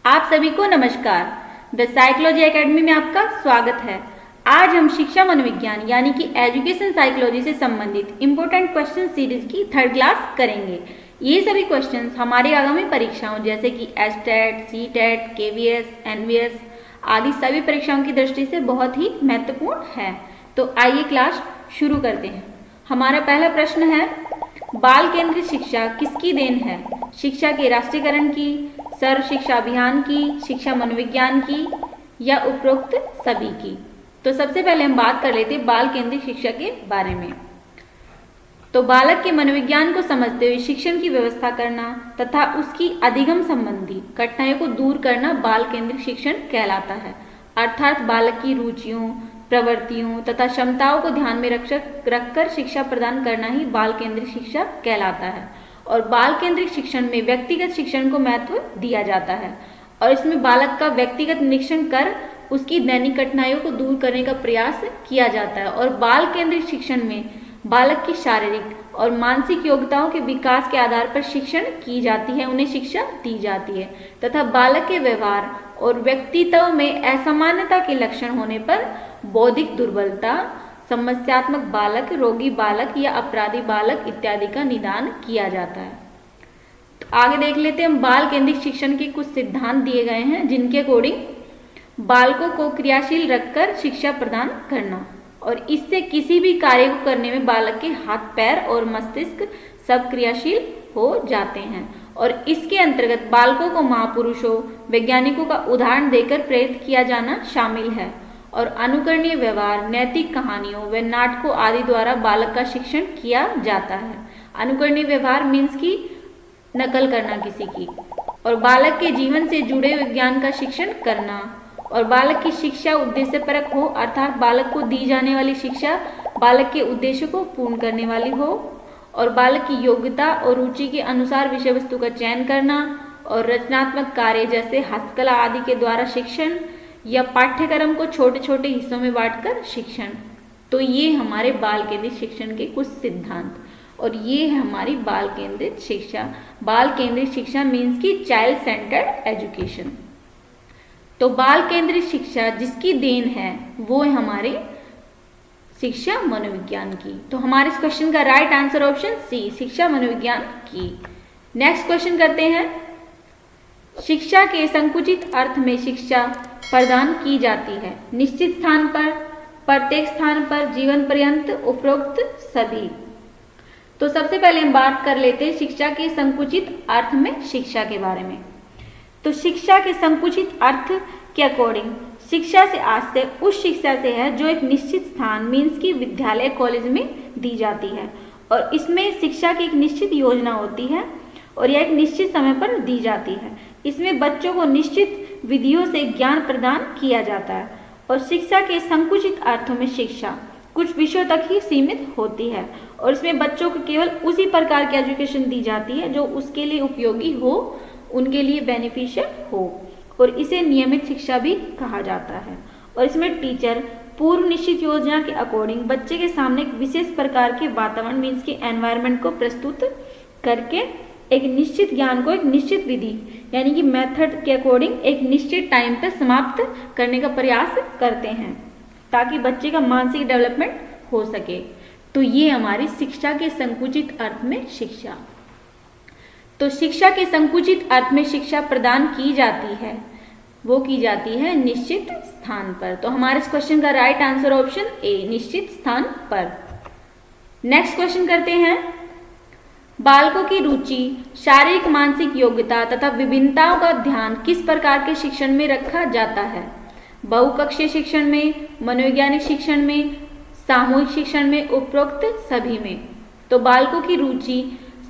आप सभी को नमस्कार। द साइकोलॉजी एकेडमी में आपका स्वागत है। आज हम शिक्षा मनोविज्ञान यानी कि एजुकेशन साइकोलॉजी से संबंधित इम्पोर्टेंट क्वेश्चन सीरीज की थर्ड क्लास करेंगे। ये सभी क्वेश्चंस हमारी आगामी परीक्षाओं जैसे कि एसटेट, सीटेट, केवीएस, एनवीएस आदि सभी परीक्षाओं की दृष्टि से बहुत ही महत्वपूर्ण है। तो आइए क्लास शुरू करते हैं। हमारा पहला प्रश्न है, बाल केंद्रित शिक्षा किसकी देन है? शिक्षा के राष्ट्रीयकरण की, सर्व शिक्षा अभियान की, शिक्षा मनोविज्ञान की या उपरोक्त सभी की? तो सबसे पहले हम बात कर लेते हैं बाल केंद्रित शिक्षा के बारे में। तो बालक के मनोविज्ञान को समझते हुए शिक्षण की व्यवस्था करना तथा उसकी अधिगम संबंधी कठिनाइयों को दूर करना बाल केंद्रित शिक्षण कहलाता है। अर्थात बालक की रुचियों, प्रवृत्तियों तथा क्षमताओं को ध्यान में रखकर शिक्षा प्रदान करना ही बाल केंद्रित शिक्षा कहलाता है। और बाल केंद्रित शिक्षण में व्यक्तिगत शिक्षण को महत्व दिया जाता है और इसमें बालक का व्यक्तिगत निरीक्षण कर उसकी दैनिक कठिनाइयों को दूर करने का प्रयास किया जाता है। और बाल केंद्रित शिक्षण में बालक की शारीरिक और मानसिक योग्यताओं के विकास के आधार पर शिक्षण की जाती है, उन्हें शिक्षा दी जाती है तथा बालक के व्यवहार और व्यक्तित्व में असामान्यता के लक्षण होने पर बौद्धिक दुर्बलता, समस्यात्मक बालक, रोगी बालक या अपराधी बालक इत्यादि का निदान किया जाता है। तो आगे देख लेते हैं हम बाल केंद्रित शिक्षण के कुछ सिद्धांत दिए गए हैं जिनके अकॉर्डिंग बालकों को क्रियाशील रखकर शिक्षा प्रदान करना और इससे किसी भी कार्य को करने में बालक के हाथ, पैर और मस्तिष्क सब क्रियाशील हो जाते हैं। और इसके अंतर्गत बालकों को महापुरुषों, वैज्ञानिकों का उदाहरण देकर प्रेरित किया जाना शामिल है और अनुकरणीय व्यवहार, नैतिक कहानियों व नाटकों आदि द्वारा बालक का शिक्षण किया जाता है। अनुकरणीय व्यवहार मीन्स की नकल करना किसी की, और बालक के जीवन से जुड़े विज्ञान का शिक्षण करना और बालक की शिक्षा उद्देश्यपरक हो, अर्थात बालक को दी जाने वाली शिक्षा बालक के उद्देश्य को पूर्ण करने वाली हो और बालक की योग्यता और रुचि के अनुसार विषय वस्तु का चयन करना और रचनात्मक कार्य जैसे हस्तकला आदि के द्वारा शिक्षण या पाठ्यक्रम को छोटे छोटे हिस्सों में बांटकर शिक्षण। तो ये हमारे बाल केंद्रित शिक्षण के कुछ सिद्धांत और ये है हमारी बाल केंद्रित शिक्षा। बाल केंद्रित शिक्षा मीन्स की चाइल्ड सेंटर्ड एजुकेशन। तो बाल केंद्रित शिक्षा जिसकी देन है वो है हमारे शिक्षा मनोविज्ञान की। तो हमारे इस क्वेश्चन का राइट आंसर ऑप्शन सी, शिक्षा मनोविज्ञान की। नेक्स्ट क्वेश्चन करते हैं, शिक्षा के संकुचित अर्थ में शिक्षा प्रदान की जाती है निश्चित स्थान पर, प्रत्येक स्थान पर, जीवन पर्यंत, उपरोक्त सभी। तो सबसे पहले हम बात कर लेते हैं शिक्षा के संकुचित अर्थ में शिक्षा के बारे में। तो शिक्षा के संकुचित अर्थ के अकॉर्डिंग शिक्षा से आशय उस शिक्षा से है जो एक निश्चित स्थान मीन्स की विद्यालय, कॉलेज में दी जाती है और इसमें शिक्षा की एक निश्चित योजना होती है और यह एक निश्चित समय पर दी जाती है। इसमें बच्चों को निश्चित विधियों से ज्ञान प्रदान किया जाता है और शिक्षा के संकुचित अर्थों में शिक्षा कुछ विषयों तक ही सीमित होती है और इसमें बच्चों को केवल उसी प्रकार की एजुकेशन दी जाती है जो उसके लिए उपयोगी हो, उनके लिए बेनिफिशियल हो और इसे नियमित शिक्षा भी कहा जाता है। और इसमें टीचर पूर्व निश्चित योजना के अकॉर्डिंग बच्चे के सामने एक विशेष प्रकार के वातावरण मीन्स के एनवायरनमेंट को प्रस्तुत करके एक निश्चित ज्ञान को एक निश्चित विधि यानी कि मेथड के अकॉर्डिंग एक निश्चित टाइम पर समाप्त करने का प्रयास करते हैं ताकि बच्चे का मानसिक डेवलपमेंट हो सके। तो ये हमारी शिक्षा के संकुचित अर्थ में शिक्षा। तो शिक्षा के संकुचित अर्थ में शिक्षा प्रदान की जाती है, वो की जाती है निश्चित स्थान पर। तो हमारे इस क्वेश्चन का राइट आंसर ऑप्शन ए, निश्चित स्थान पर। नेक्स्ट क्वेश्चन करते हैं, बालकों की रुचि, शारीरिक मानसिक योग्यता तथा विभिन्नताओं का ध्यान किस प्रकार के शिक्षण में रखा जाता है? बहुकक्षीय शिक्षण में, मनोवैज्ञानिक शिक्षण में, सामूहिक शिक्षण में, उपरोक्त सभी में। तो बालकों की रुचि,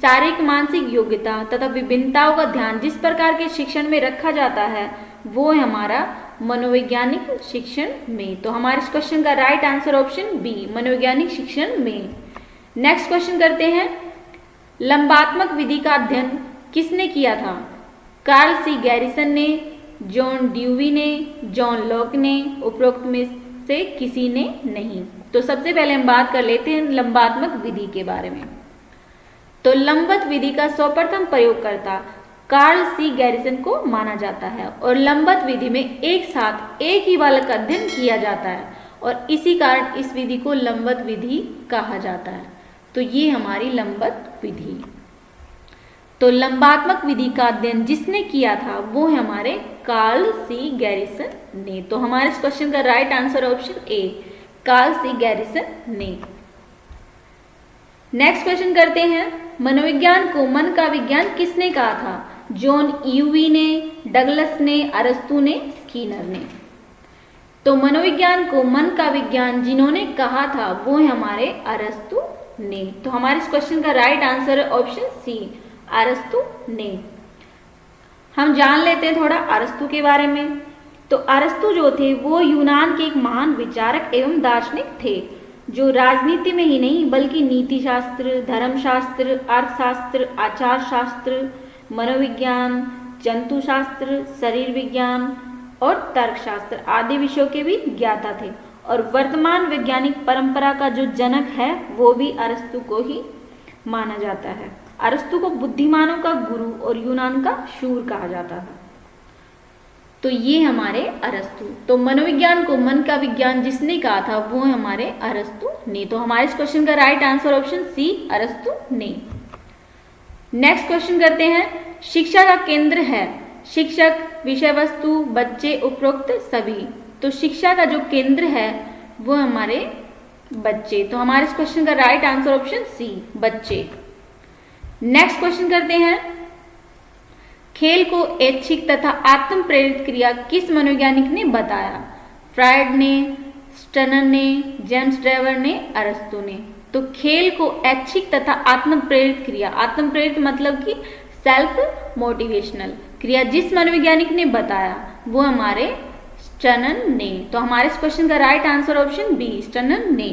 शारीरिक मानसिक योग्यता तथा विभिन्नताओं का ध्यान जिस प्रकार के शिक्षण में रखा जाता है वो है हमारा मनोवैज्ञानिक शिक्षण में। तो हमारे इस क्वेश्चन का राइट आंसर ऑप्शन बी, मनोवैज्ञानिक शिक्षण में। नेक्स्ट क्वेश्चन करते हैं, लंबात्मक विधि का अध्ययन किसने किया था? कार्ल सी गैरिसन ने, जॉन ड्यूवी ने, जॉन लॉक ने, उपरोक्त में से किसी ने नहीं। तो सबसे पहले हम बात कर लेते हैं लंबात्मक विधि के बारे में। तो लंबवत विधि का सर्वप्रथम प्रयोगकर्ता कार्ल सी गैरिसन को माना जाता है। और लंबवत विधि में एक साथ एक ही बालक का अध्ययन किया जाता है और इसी कारण इस विधि को लंबवत विधि कहा जाता है। तो ये हमारी लंबवत विधि। तो लंबात्मक विधि का अध्ययन जिसने किया था वो है हमारे कार्ल सी गैरिसन ने। तो हमारे इस क्वेश्चन का right answer option A, Carl C Garrison ने। नेक्स्ट क्वेश्चन करते हैं, मनोविज्ञान को मन का विज्ञान किसने कहा था? जॉन यूवी ने, डगलस ने, अरस्तु ने, स्किनर ने। तो मनोविज्ञान को मन का विज्ञान जिन्होंने कहा था वो है हमारे अरस्तु ने। तो हमारे इस क्वेश्चन का राइट आंसर है ऑप्शन सी, अरस्तु ने। हम जान लेते हैं थोड़ा अरस्तु के बारे में। तो अरस्तु जो थे वो यूनान के एक महान विचारक एवं दार्शनिक थे, जो राजनीति में ही नहीं बल्कि नीति शास्त्र, धर्मशास्त्र, अर्थशास्त्र, आचार शास्त्र, मनोविज्ञान, जंतु शास्त्र, शरीर विज्ञान और तर्कशास्त्र आदि विषयों के भी ज्ञाता थे। और वर्तमान वैज्ञानिक परंपरा का जो जनक है वो भी अरस्तु को ही माना जाता है। अरस्तु को बुद्धिमानों का गुरु और यूनान का शूर कहा जाता था। तो ये हमारे अरस्तु। तो मनोविज्ञान को मन का विज्ञान जिसने कहा था वो है हमारे अरस्तु ने। तो हमारे इस क्वेश्चन का राइट आंसर ऑप्शन सी, अरस्तु ने। नेक्स्ट क्वेश्चन करते हैं, शिक्षा का केंद्र है शिक्षक, विषय वस्तु, बच्चे, उपरोक्त सभी। तो शिक्षा का जो केंद्र है वो हमारे बच्चे। तो हमारे इस क्वेश्चन का राइट आंसर ऑप्शन सी, बच्चे। नेक्स्ट क्वेश्चन करते हैं, खेल को ऐच्छिक तथा आत्म प्रेरित क्रिया किस मनोवैज्ञानिक ने बताया? फ्रायड ने, स्टनर ने, जेम्स ड्रेवर ने, अरस्तु ने। तो खेल को ऐच्छिक तथा आत्म प्रेरित क्रिया, आत्म प्रेरित मतलब कि सेल्फ मोटिवेशनल क्रिया जिस मनोवैज्ञानिक ने बताया वो हमारे स्टनर ने। तो हमारे इस क्वेश्चन का right answer option B, Stoner ने।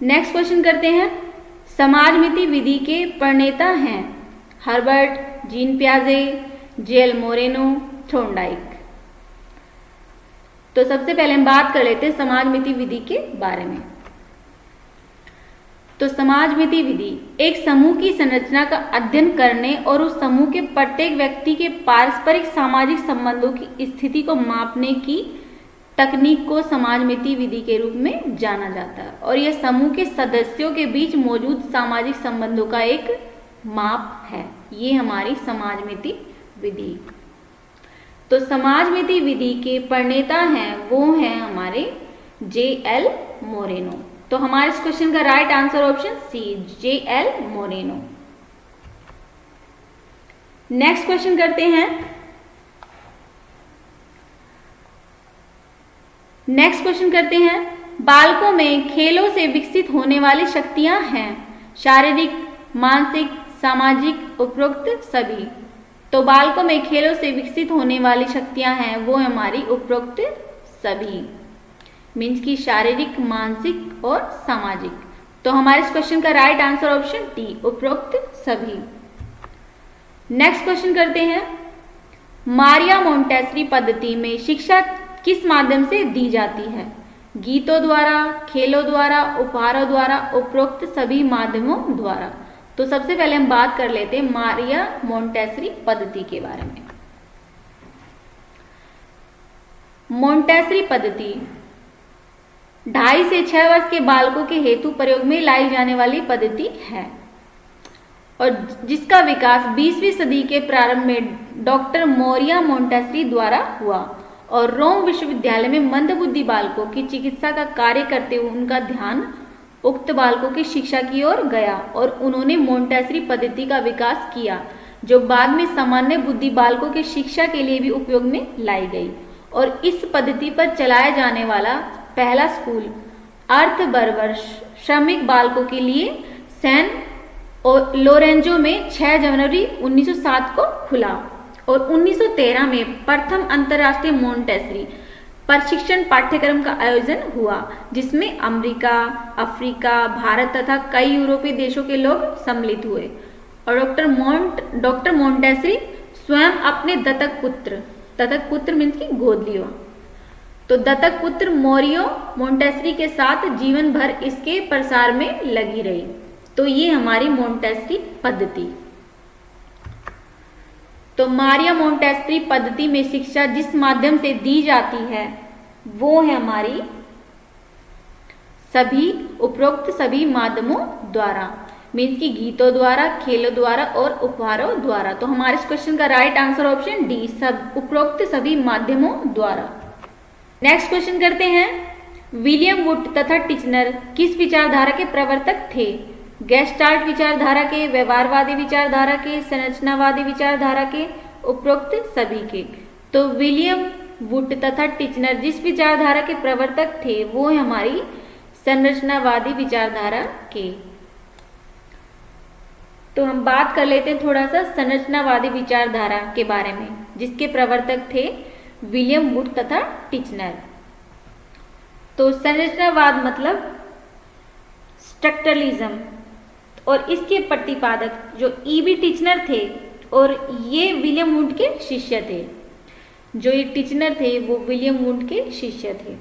नेक्स्ट क्वेश्चन करते हैं, समाजमिति विधि के प्रणेता हैं हर्बर्ट, जीन पियाजे, जेल मोरेनो, थोर्नडाइक। तो सबसे पहले हम बात कर लेते हैं समाजमिति विधि के बारे में। तो समाजमिति विधि एक समूह की संरचना का अध्ययन करने और उस समूह के प्रत्येक व्यक्ति के पारस्परिक सामाजिक संबंधों की स्थिति को मापने की तकनीक को समाजमिति विधि के रूप में जाना जाता है। और यह समूह के सदस्यों के बीच मौजूद सामाजिक संबंधों का एक माप है। ये हमारी समाजमिति विधि। तो समाजमिति विधि के प्रणेता हैं वो हैं हमारे जे.एल. मोरेनो। तो हमारे इस क्वेश्चन का right answer option C, J L. Moreno. Next question करते हैं, बालकों में खेलों से विकसित होने वाली शक्तियां हैं शारीरिक, मानसिक, सामाजिक, उपरोक्त सभी। तो बालकों में खेलों से विकसित होने वाली शक्तियां हैं वो हमारी उपरोक्त सभी, मीन्स की शारीरिक, मानसिक और सामाजिक। तो हमारे इस क्वेश्चन का राइट आंसर ऑप्शन डी, उपरोक्त सभी। नेक्स्ट क्वेश्चन करते हैं, मारिया मोंटेसरी पद्धति में शिक्षा किस माध्यम से दी जाती है? गीतों द्वारा, खेलों द्वारा, उपहारों द्वारा, उपरोक्त सभी माध्यमों द्वारा। तो सबसे पहले हम बात कर लेते हैं मारिया मोंटेसरी पद्धति के बारे में। मोंटेसरी पद्धति 2.5 से 6 वर्ष के बालकों के हेतु प्रयोग में लाई जाने वाली पद्धति है और जिसका विकास 20वीं सदी के प्रारंभ में डॉक्टर मारिया मोंटेसरी द्वारा हुआ और रोम विश्वविद्यालय में मंदबुद्धि बालकों की चिकित्सा का कार्य करते हुए उनका ध्यान उक्त बालकों की शिक्षा की ओर गया और उन्होंने मोंटेसरी पद्धति का विकास किया जो बाद में सामान्य बुद्धि बालकों की शिक्षा के लिए भी उपयोग में लाई गई। और इस पद्धति पर चलाया जाने वाला पहला स्कूल अर्थ बर्बर श्रमिक बालकों के लिए सैन लोरेंजो में 6 जनवरी 1907 को खुला और 1913 में प्रथम अंतर्राष्ट्रीय मोंटेसरी प्रशिक्षण पाठ्यक्रम का आयोजन हुआ जिसमें अमेरिका, अफ्रीका, भारत तथा कई यूरोपीय देशों के लोग सम्मिलित हुए। और डॉक्टर मोंटेसरी स्वयं अपने दत्तक पुत्र मीन्स की गोद लिया। तो दत्तक पुत्र मोरियो मोंटेसरी के साथ जीवन भर इसके प्रसार में लगी रही। तो ये हमारी मोंटेसरी पद्धति। तो मारिया मोंटेसरी पद्धति में शिक्षा जिस माध्यम से दी जाती है वो है हमारी उपरोक्त सभी माध्यमों द्वारा, मीन्स की गीतों द्वारा, खेलों द्वारा और उपहारों द्वारा। तो हमारे इस क्वेश्चन का राइट आंसर ऑप्शन डी, उपरोक्त सभी माध्यमों द्वारा। नेक्स्ट क्वेश्चन करते हैं, विलियम वुड तथा टिचनर किस विचारधारा के प्रवर्तक थे? गेस्टाल्ट विचारधारा के, व्यवहारवादी विचारधारा के, संरचनावादी विचारधारा के, उपरोक्त सभी के। तो विलियम वुड तथा टिचनर जिस विचारधारा के प्रवर्तक थे वो है हमारी संरचनावादी विचारधारा के। तो हम बात कर लेते हैं थोड़ा सा संरचनावादी विचारधारा के बारे में, जिसके प्रवर्तक थे विलियम वुड तथा टिचनर। तो संरचनावाद मतलब स्ट्रक्चरलिज्म, और इसके प्रतिपादक जो ईबी टिचनर थे और ये विलियम वुड के शिष्य थे। जो ये टिचनर थे वो विलियम वुड के शिष्य थे।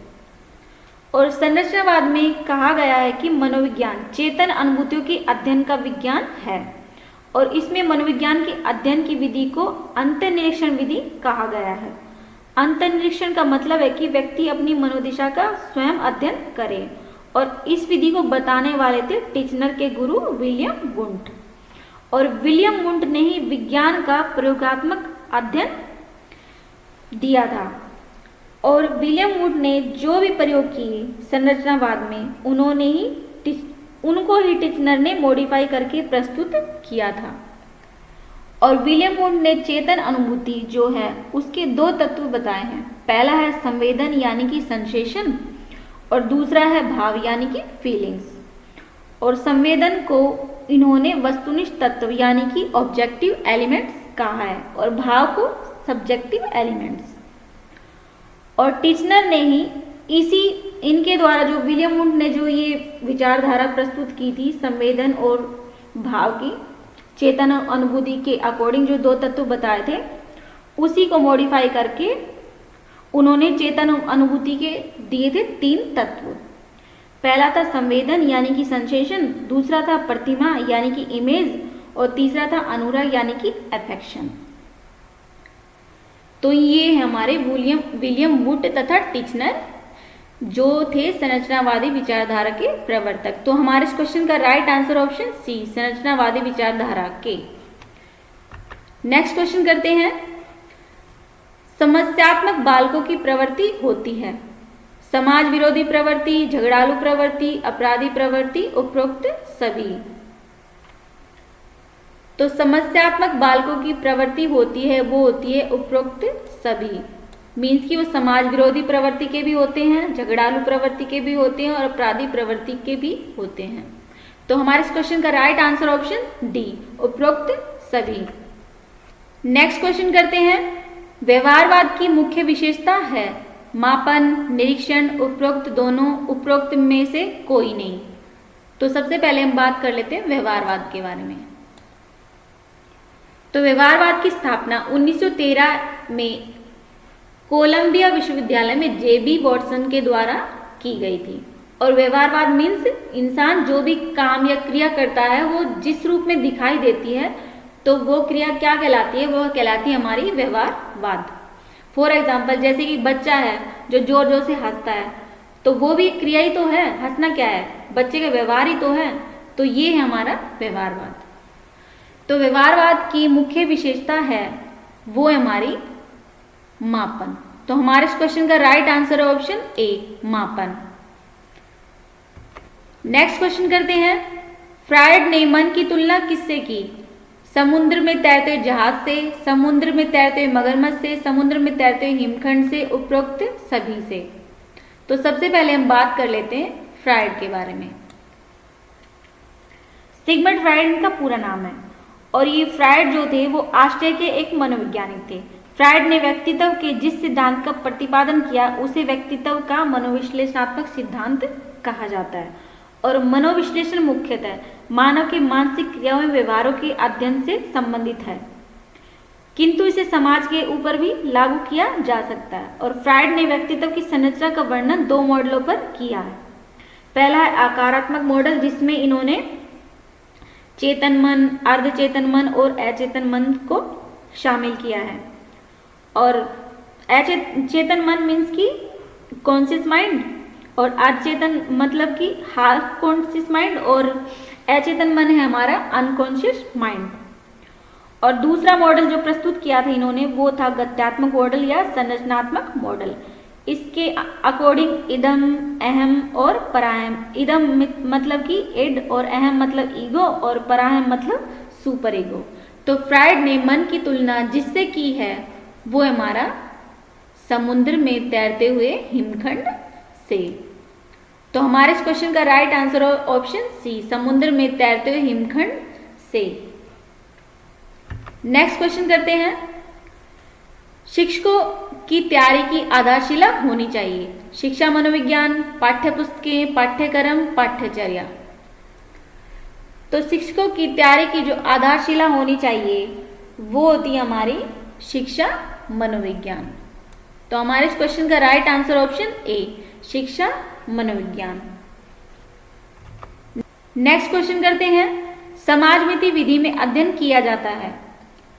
और संरचनावाद में कहा गया है कि मनोविज्ञान चेतन अनुभूतियों के अध्ययन का विज्ञान है, और इसमें मनोविज्ञान के अध्ययन की विधि को अंतर्निरीक्षण विधि कहा गया है। अंतर्निरीक्षण का मतलब है कि व्यक्ति अपनी मनोदिशा का स्वयं अध्ययन करे, और इस विधि को बताने वाले थे टिचनर के गुरु विलियम वुंड। और विलियम वुंड ने ही विज्ञान का प्रयोगात्मक अध्ययन दिया था। और विलियम वुड ने जो भी प्रयोग किए संरचनावाद में, उनको ही टिचनर ने मॉडिफाई करके प्रस्तुत किया था। और विलियम वुड ने चेतन अनुभूति जो है उसके दो तत्व बताए हैं। पहला है संवेदन यानी कि सेंसेशन, और दूसरा है भाव यानी कि फीलिंग्स। और संवेदन को इन्होंने वस्तुनिष्ठ तत्व यानी कि ऑब्जेक्टिव एलिमेंट्स कहा है, और भाव को सब्जेक्टिव एलिमेंट्स। और टिचनर ने ही इनके द्वारा जो विलियम वुड ने जो ये विचारधारा प्रस्तुत की थी संवेदन और भाव की, चेतन अनुभूति के अकॉर्डिंग जो दो तत्व बताए थे, उसी को मॉडिफाई करके उन्होंने चेतन अनुभूति के दिए थे तीन तत्व। पहला था संवेदन यानी कि सेंसेशन, दूसरा था प्रतिमा यानी कि इमेज, और तीसरा था अनुराग यानी कि अफेक्शन। तो ये है हमारे विलियम वुड तथा टिचनर जो थे संरचनावादी विचारधारा के प्रवर्तक। तो हमारे इस क्वेश्चन का राइट आंसर ऑप्शन सी, संरचनावादी विचारधारा के। नेक्स्ट क्वेश्चन करते हैं, समस्यात्मक बालकों की प्रवृत्ति होती है। समाज विरोधी प्रवृत्ति, झगड़ालू प्रवृत्ति, अपराधी प्रवृत्ति, उपरोक्त सभी। तो समस्यात्मक बालकों की प्रवृत्ति होती है वो होती है उपरोक्त सभी, मीन्स कि वो समाज विरोधी प्रवृत्ति के भी होते हैं, झगड़ालू प्रवृत्ति के भी होते हैं और अपराधी प्रवृत्ति के भी होते हैं। तो हमारे इस क्वेश्चन का राइट आंसर ऑप्शन डी, उपरोक्त सभी। नेक्स्ट क्वेश्चन करते हैं, व्यवहारवाद की मुख्य विशेषता है मापन, निरीक्षण, उपरोक्त दोनों, उपरोक्त में से कोई नहीं। तो सबसे पहले हम बात कर लेते हैं व्यवहारवाद के बारे में। तो व्यवहारवाद की स्थापना 1913 में कोलंबिया विश्वविद्यालय में जेबी वॉटसन के द्वारा की गई थी। और व्यवहारवाद मीन्स इंसान जो भी काम या क्रिया करता है वो जिस रूप में दिखाई देती है तो वो क्रिया क्या कहलाती है, वो कहलाती है हमारी व्यवहारवाद। फॉर एग्जाम्पल जैसे कि बच्चा है जो जोर जोर से हंसता है, तो वो भी क्रिया ही तो है, हंसना क्या है, बच्चे का व्यवहार ही तो है। तो ये है हमारा व्यवहारवाद। तो व्यवहारवाद की मुख्य विशेषता है वो है हमारी मापन। तो हमारे इस क्वेश्चन का राइट आंसर है ऑप्शन ए, मापन। नेक्स्ट क्वेश्चन करते हैं, फ्रायड ने मन की तुलना किससे की? समुद्र में तैरते हुए जहाज से, समुद्र में तैरते हुए मगरमच्छ से, समुद्र में तैरते हुए हिमखंड से, उपरोक्त सभी से। तो सबसे पहले हम बात कर लेते हैं फ्रायड के बारे में। सिगमंड फ्रायड इनका पूरा नाम है और ये फ्रायड जो थे वो ऑस्ट्रिया के एक मनोवैज्ञानिक थे। फ्रायड ने व्यक्तित्व के जिस सिद्धांत का प्रतिपादन किया उसे व्यक्तित्व का मनोविश्लेषणात्मक सिद्धांत कहा जाता है। और मनोविश्लेषण मुख्यतः मानव के मानसिक क्रियाओं में व्यवहारों के अध्ययन से संबंधित है, किंतु इसे समाज के ऊपर भी लागू किया जा सकता है। और फ्रायड ने व्यक्तित्व की संरचना का वर्णन दो मॉडलों पर किया है। पहला है आकारात्मक मॉडल, जिसमें इन्होंने चेतन मन, अर्धचेतन मन और अचेतन मन को शामिल किया है। और अचेतन मन मीन्स की कॉन्शियस माइंड, और अचेतन मतलब कि हाफ कॉन्शियस माइंड, और अचेतन मन है हमारा अनकॉन्शियस माइंड। और दूसरा मॉडल जो प्रस्तुत किया था इन्होंने वो था गत्यात्मक मॉडल या संरचनात्मक मॉडल। इसके अकॉर्डिंग इदम, अहम और पराहम, इदम मतलब कि इड, और अहम मतलब ईगो, और पराहम मतलब सुपर ईगो। तो फ्रायड ने मन की तुलना जिससे की है वो हमारा समुद्र में तैरते हुए हिमखंड से। तो हमारे इस क्वेश्चन का राइट आंसर है ऑप्शन सी, समुद्र में तैरते हुए हिमखंड से। नेक्स्ट क्वेश्चन करते हैं, शिक्षकों की तैयारी की आधारशिला होनी चाहिए। शिक्षा मनोविज्ञान, पाठ्य पुस्तकें, पाठ्यक्रम, पाठ्यचर्या। तो शिक्षकों की तैयारी की जो आधारशिला होनी चाहिए वो होती है हमारी शिक्षा मनोविज्ञान। तो हमारे इस क्वेश्चन का राइट आंसर ऑप्शन ए, शिक्षा मनोविज्ञान। नेक्स्ट क्वेश्चन करते हैं, समाजमिति विधि में अध्ययन किया जाता है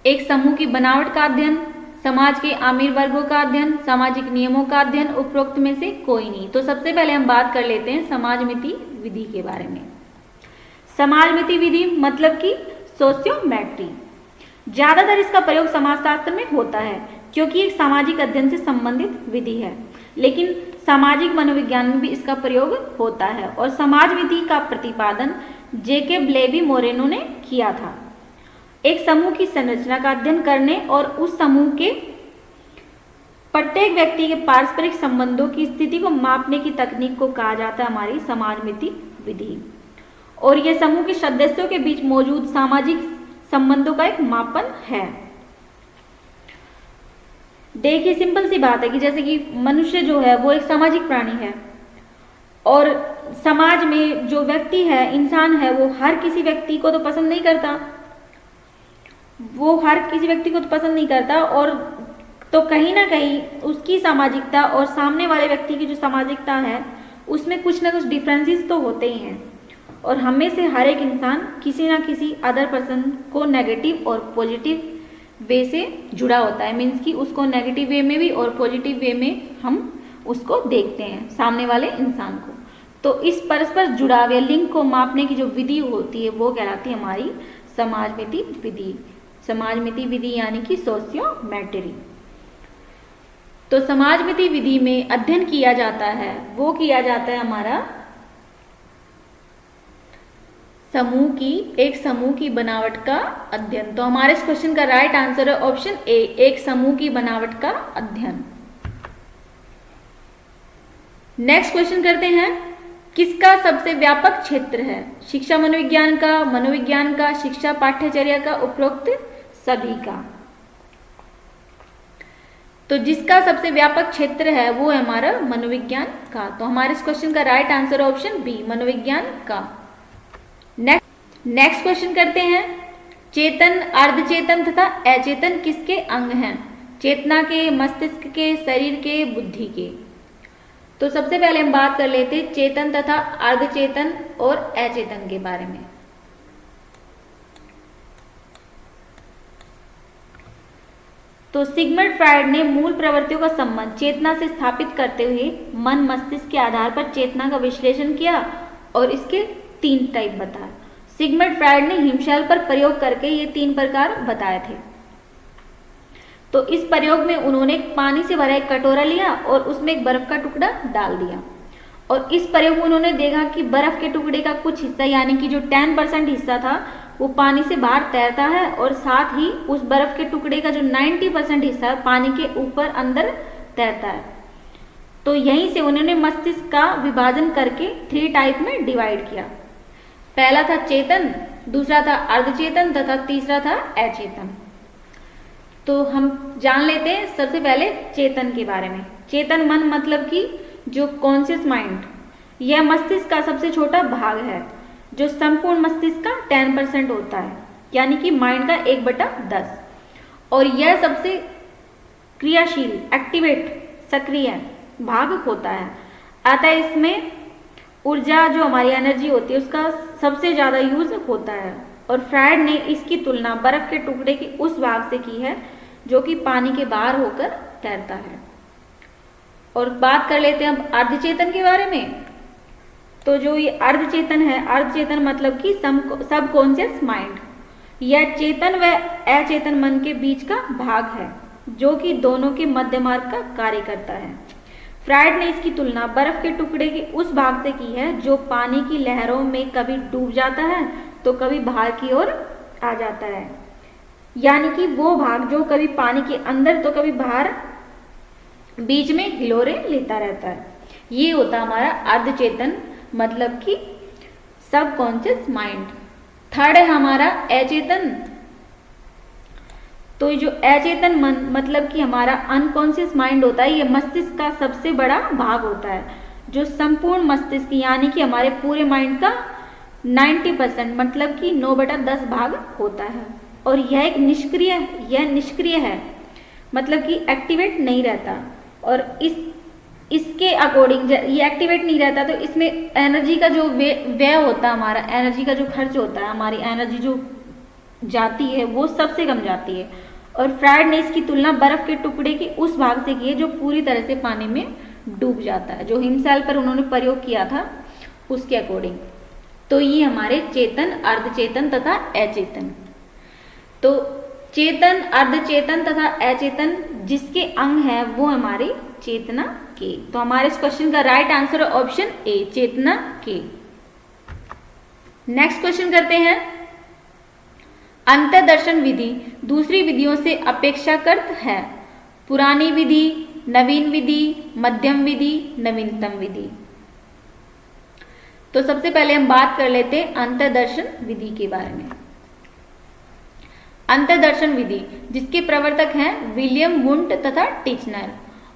एक समूह की बनावट का अध्ययन, समाज के अमीर वर्गों का अध्ययन, सामाजिक नियमों का अध्ययन, उपरोक्त में से कोई नहीं। तो सबसे पहले हम बात कर लेते हैं समाजमिति विधि के बारे में। समाजमिति विधि मतलब कि सोशियोमेट्री। ज्यादातर इसका प्रयोग समाजशास्त्र में होता है क्योंकि एक सामाजिक अध्ययन से संबंधित विधि है, लेकिन सामाजिक मनोविज्ञान में भी इसका प्रयोग होता है। और समाजमिति का प्रतिपादन जेकेब लेवी मोरेनो ने किया था। एक समूह की संरचना का अध्ययन करने और उस समूह के प्रत्येक व्यक्ति के पारस्परिक संबंधों की स्थिति को मापने की तकनीक को कहा जाता है हमारी समाजमिति विधि। और यह समूह के सदस्यों के बीच मौजूद सामाजिक संबंधों का एक मापन है। देखिए सिंपल सी बात है कि जैसे कि मनुष्य जो है वो एक सामाजिक प्राणी है, और समाज में जो व्यक्ति है, इंसान है, वो हर किसी व्यक्ति को तो पसंद नहीं करता, और तो कहीं ना कहीं उसकी सामाजिकता और सामने वाले व्यक्ति की जो सामाजिकता है उसमें कुछ ना कुछ डिफरेंसेस तो होते ही हैं। और हमें से हर एक इंसान किसी ना किसी अदर पर्सन को नेगेटिव और पॉजिटिव वे से जुड़ा होता है, मीन्स कि उसको नेगेटिव वे में भी और पॉजिटिव वे में हम उसको देखते हैं सामने वाले इंसान को। तो इस परस्पर जुड़ाव या लिंक को मापने की जो विधि होती है वो कहलाती है हमारी समाजमिति विधि। समाजमिति विधि यानी कि सोशियोमेट्री। तो समाजमिति विधि में अध्ययन किया जाता है वो किया जाता है हमारा एक समूह की बनावट का अध्ययन। तो हमारे इस क्वेश्चन का राइट आंसर है ऑप्शन ए, एक समूह की बनावट का अध्ययन। नेक्स्ट क्वेश्चन करते हैं, किसका सबसे व्यापक क्षेत्र है? शिक्षा मनोविज्ञान का, शिक्षा पाठ्यचर्या का, उपरोक्त सभी का। तो जिसका सबसे व्यापक क्षेत्र है वो है हमारा मनोविज्ञान का। तो हमारे इस क्वेश्चन का राइट आंसर ऑप्शन बी, मनोविज्ञान का। नेक्स्ट क्वेश्चन करते हैं, चेतन, अर्धचेतन तथा अचेतन किसके अंग हैं? चेतना के, मस्तिष्क के, शरीर के, बुद्धि के। तो सबसे पहले हम बात कर लेते हैं चेतन तथा अर्धचेतन और अचेतन के बारे में। तो सिगमंड फ्रायड ने मूल प्रवृत्तियों का संबंध चेतना से स्थापित करते हुए मन मस्तिष्क के आधार पर चेतना का विश्लेषण किया और इसके 3 टाइप बताए। सिगमंड फ्रायड ने हिमशैल पर प्रयोग करके ये 3 प्रकार बताए थे। तो इस प्रयोग में उन्होंने पानी से भरा एक कटोरा लिया और उसमें एक बर्फ का टुकड़ा डाल दिया, और इस प्रयोग में उन्होंने देखा कि बर्फ के टुकड़े का कुछ हिस्सा यानी कि जो 10% हिस्सा था वो पानी से बाहर तैरता है, और साथ ही उस बर्फ के टुकड़े का जो 90% हिस्सा पानी के ऊपर अंदर तैरता है। तो यहीं से उन्होंने मस्तिष्क का विभाजन करके 3 टाइप में डिवाइड किया। पहला था चेतन, दूसरा था अर्धचेतन तथा तीसरा था अचेतन। तो हम जान लेते हैं सबसे पहले चेतन के बारे में। चेतन मन मतलब कि जो कॉन्शियस माइंड, यह मस्तिष्क का सबसे छोटा भाग है जो संपूर्ण मस्तिष्क का 10% होता है, यानी कि माइंड का 1/10, और यह सबसे क्रियाशील, एक्टिवेट, सक्रिय भाग होता है। अतः इसमें ऊर्जा जो हमारी एनर्जी होती है उसका सबसे ज्यादा यूज होता है, और फ्रायड ने इसकी तुलना बर्फ के टुकड़े के उस भाग से की है जो कि पानी के बाहर होकर तैरता है। और बात कर लेते हैं अब अर्धचेतन के बारे में। तो जो ये अर्धचेतन है, अर्धचेतन मतलब कि सबकॉन्शियस माइंड, यह चेतन व अचेतन मन के बीच का भाग है जो कि दोनों के मध्य मार्ग का कार्य करता है। फ्रायड ने इसकी तुलना बर्फ के टुकड़े के उस भाग से की है जो पानी की लहरों में कभी डूब जाता है तो कभी बाहर की ओर आ जाता है, यानी कि वो भाग जो कभी पानी के अंदर तो कभी बाहर बीच में हिलोरे लेता रहता है। ये होता हमारा अर्धचेतन मतलब कि सबकॉन्शियस माइंड। थर्ड है हमारा अचेतन। तो जो अचेतन मन मतलब कि हमारा अनकॉन्शियस माइंड होता है, ये मस्तिष्क का सबसे बड़ा भाग होता है जो संपूर्ण मस्तिष्क यानी कि हमारे पूरे माइंड का 90% मतलब कि 9/10 भाग होता है। और यह निष्क्रिय है मतलब कि एक्टिवेट नहीं रहता। और इसके अकॉर्डिंग ये एक्टिवेट नहीं रहता तो इसमें एनर्जी का जो व्यय होता है, हमारा एनर्जी का जो खर्च होता है, हमारी एनर्जी जो जाती है वो सबसे कम जाती है। और फ्रायड ने इसकी तुलना बर्फ के टुकड़े के उस भाग से की है जो पूरी तरह से पानी में डूब जाता है, जो हिमशैल पर उन्होंने प्रयोग किया था उसके अकॉर्डिंग। तो ये हमारे चेतन, अर्धचेतन तथा अचेतन। तो चेतन, अर्धचेतन तथा अचेतन जिसके अंग है वो हमारे चेतना के। तो हमारे इस क्वेश्चन का राइट आंसर है ऑप्शन ए, चेतना के। नेक्स्ट क्वेश्चन करते हैं। अंतर्दर्शन विधि दूसरी विधियों से अपेक्षाकृत है। पुरानी विधि, नवीन विधि, मध्यम विधि, नवीनतम विधि। तो सबसे पहले हम बात कर लेते हैं अंतर्दर्शन विधि के बारे में। अंतर्दर्शन विधि जिसके प्रवर्तक हैं विलियम वुंट तथा टिचनर।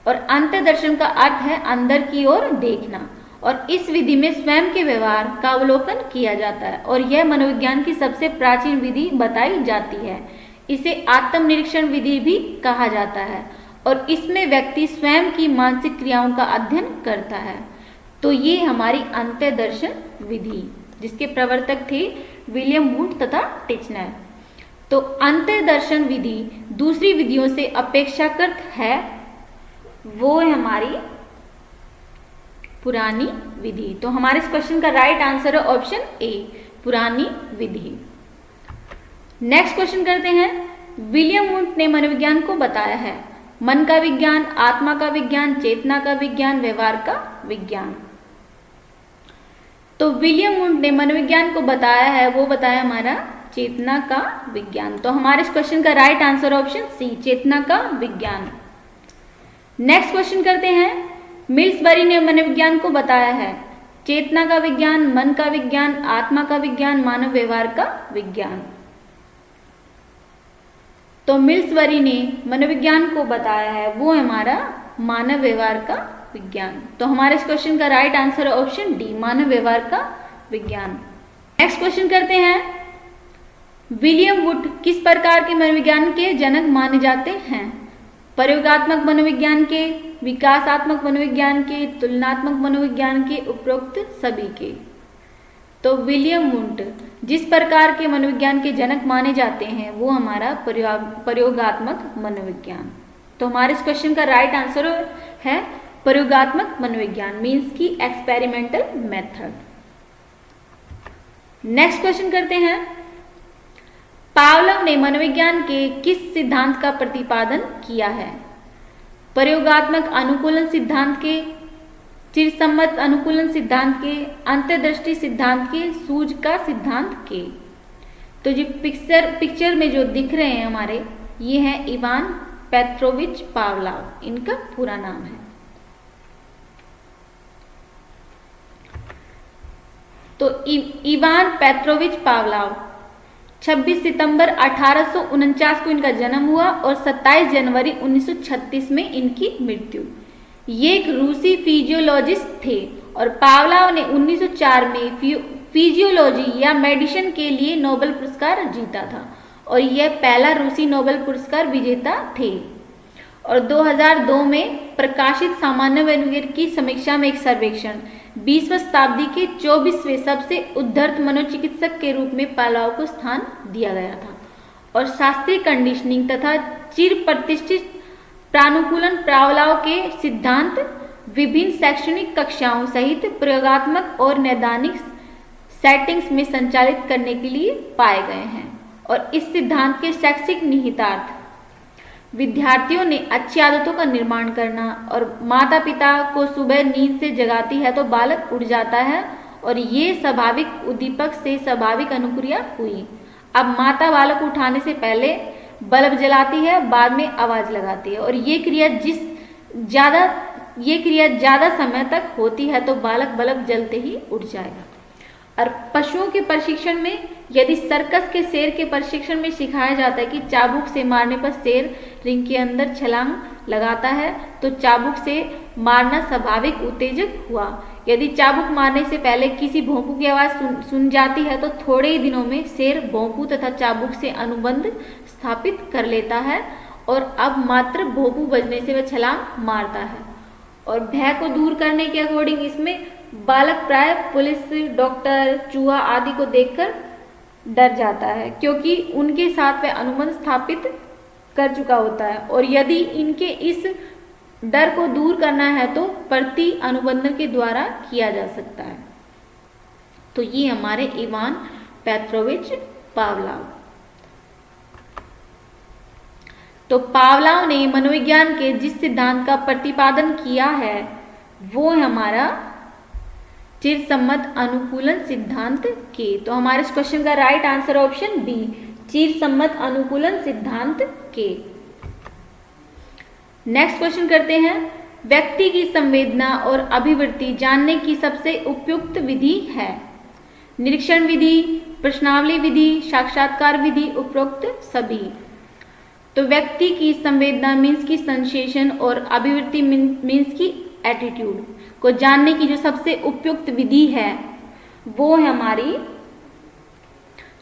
और अंतर्दर्शन का अर्थ है अंदर की ओर देखना। और इस विधि में स्वयं के व्यवहार का अवलोकन किया जाता है और यह मनोविज्ञान की सबसे प्राचीन विधि बताई जाती है। इसे आत्मनिरीक्षण विधि भी कहा जाता है और इसमें व्यक्ति स्वयं की मानसिक क्रियाओं का अध्ययन करता है। तो ये हमारी अंतर्दर्शन विधि जिसके प्रवर्तक थे विलियम वुंट तथा टिचनर। तो अंतर्दर्शन विधि दूसरी विधियों से अपेक्षाकृत है, वो है हमारी पुरानी विधि। तो हमारे इस क्वेश्चन का राइट आंसर है ऑप्शन ए, पुरानी विधि। नेक्स्ट क्वेश्चन करते हैं। विलियम वुंट ने मनोविज्ञान को बताया है। मन का विज्ञान, आत्मा का विज्ञान, चेतना का विज्ञान, व्यवहार का विज्ञान। तो विलियम वुंट ने मनोविज्ञान को बताया है, वो बताया हमारा चेतना का विज्ञान। तो हमारे इस क्वेश्चन का राइट आंसर ऑप्शन सी, चेतना का विज्ञान। नेक्स्ट क्वेश्चन करते हैं। मिल्सबरी ने मनोविज्ञान को बताया है चेतना का विज्ञान, मन का विज्ञान, आत्मा का विज्ञान, मानव व्यवहार का विज्ञान। तो मिल्सबरी ने मनोविज्ञान को बताया है वो हमारा मानव व्यवहार का विज्ञान। तो हमारे इस क्वेश्चन का राइट आंसर है ऑप्शन डी, मानव व्यवहार का विज्ञान। नेक्स्ट क्वेश्चन करते हैं। विलियम वुड किस प्रकार के मनोविज्ञान के जनक माने जाते हैं? प्रयोगात्मक मनोविज्ञान के, विकासात्मक मनोविज्ञान के, तुलनात्मक मनोविज्ञान के, उपरोक्त सभी के। तो विलियम वुंट जिस प्रकार के मनोविज्ञान के जनक माने जाते हैं वो हमारा प्रयोगात्मक मनोविज्ञान। तो हमारे इस क्वेश्चन का राइट आंसर है प्रयोगात्मक मनोविज्ञान, मीन्स की एक्सपेरिमेंटल मेथड। नेक्स्ट क्वेश्चन करते हैं। पावलोव ने मनोविज्ञान के किस सिद्धांत का प्रतिपादन किया है? प्रयोगात्मक अनुकूलन सिद्धांत के, चिरसम्मत अनुकूलन सिद्धांत के, अंतर्दृष्टि सिद्धांत के, सूझ का सिद्धांत के। तो जो पिक्चर में जो दिख रहे हैं हमारे, ये हैं इवान पेट्रोविच पावलोव, इनका पूरा नाम है। तो इवान पेट्रोविच पावलोव 26 सितंबर 1849 को इनका जन्म हुआ और 27 जनवरी 1936 में इनकी मृत्यु। ये एक रूसी फिजियोलॉजिस्ट थे और पावलोव ने 1904 में फिजियोलॉजी या मेडिसिन के लिए नोबेल पुरस्कार जीता था और यह पहला रूसी नोबेल पुरस्कार विजेता थे। और 2002 में प्रकाशित सामान्य मनोविज्ञान की समीक्षा में एक सर्वेक्षण 20वीं शताब्दी के 24वें सबसे उद्धृत मनोचिकित्सक के रूप में पावलोव को स्थान दिया गया था और शास्त्रीय कंडीशनिंग तथा चिर प्रतिष्ठित प्रानुकूलन पावलोव के सिद्धांत विभिन्न शैक्षणिक कक्षाओं सहित प्रयोगात्मक और नैदानिक सेटिंग्स में संचालित करने के लिए पाए गए हैं। और इस सिद्धांत के शैक्षिक निहितार्थ विद्यार्थियों ने अच्छी आदतों का निर्माण करना और माता पिता को सुबह नींद से जगाती है तो बालक उठ जाता है और ये स्वाभाविक उद्दीपक से स्वाभाविक अनुक्रिया हुई। अब माता बालक उठाने से पहले बल्ब जलाती है, बाद में आवाज लगाती है और ये क्रिया ज्यादा समय तक होती है तो बालक बल्ब जलते ही उठ जाएगा। और पशुओं के प्रशिक्षण में यदि सर्कस के शेर के प्रशिक्षण में सिखाया जाता है कि चाबुक से मारने पर शेर रिंग के अंदर छलांग लगाता है तो चाबुक से मारना स्वाभाविक उत्तेजक हुआ। यदि चाबुक मारने से पहले किसी भोंपू की आवाज सुन जाती है तो थोड़े ही दिनों में शेर भोंपू तथा चाबुक से अनुबंध स्थापित कर लेता है और अब मात्र भोंपू बजने से वह छलांग मारता है। और भय को दूर करने के अकॉर्डिंग इसमें बालक प्राय पुलिस, डॉक्टर, चूहा आदि को देखकर डर जाता है क्योंकि उनके साथ वह अनुबंध स्थापित कर चुका होता है और यदि इनके इस डर को दूर करना है तो प्रति अनुबंधन के द्वारा किया जा सकता है। तो ये हमारे इवान पेट्रोविच पावलोव। तो पावलोव ने मनोविज्ञान के जिस सिद्धांत का प्रतिपादन किया है वो है हमारा चिरसम्मत अनुकूलन सिद्धांत के। तो हमारे इस क्वेश्चन का राइट आंसर ऑप्शन बी, चिरसम्मत अनुकूलन सिद्धांत के। नेक्स्ट क्वेश्चन करते हैं, व्यक्ति की संवेदना और अभिवृत्ति जानने की सबसे उपयुक्त विधि है? निरीक्षण विधि, प्रश्नावली विधि, साक्षात्कार विधि, उपरोक्त सभी। तो व्यक्ति की संवेदना मीन्स की सेंसेशन और अभिवृत्ति मीन्स की एटीट्यूड को जानने की जो सबसे उपयुक्त विधि है वो है हमारी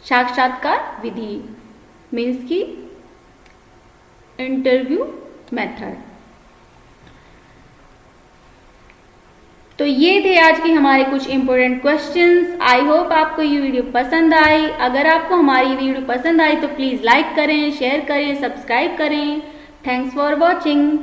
साक्षात्कार विधि मीन्स की इंटरव्यू मेथड। तो ये थे आज के हमारे कुछ इंपॉर्टेंट क्वेश्चंस। आई होप आपको ये वीडियो पसंद आई। अगर आपको हमारी वीडियो पसंद आई तो प्लीज लाइक करें, शेयर करें, सब्सक्राइब करें। Thanks for watching.